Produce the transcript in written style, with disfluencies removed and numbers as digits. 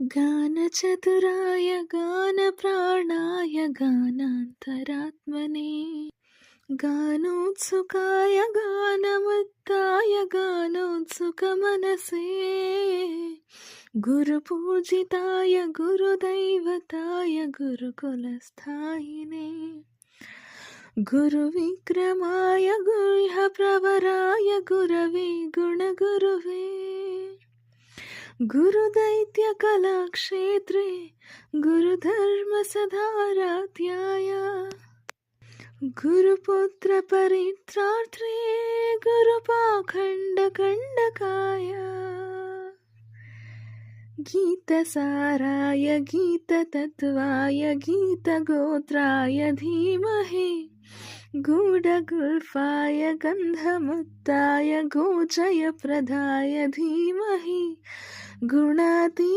गानचतुराय गानप्राणाय गानान्तरात्मने गानोत्सुकाय गानमुत्ताय गानोत्सुकमनसे गुरुपूजिताय गुरुदैवताय गुरुकुलस्थायिने गुरुविक्रमाय गुह्यप्रवराय गुरवे गुणगुरुवे गुरुदैत्यकलाक्षेत्रे गुरुधर्मसधाराध्याय गुरुपुत्रपरित्रार्थे गुरुपाखण्डकण्डकाय गीतसाराय गीततत्त्वाय गीतगोत्राय धीमहि गूढगुल्फाय गन्धमुत्ताय गोचयप्रदाय धीमहि गुणाती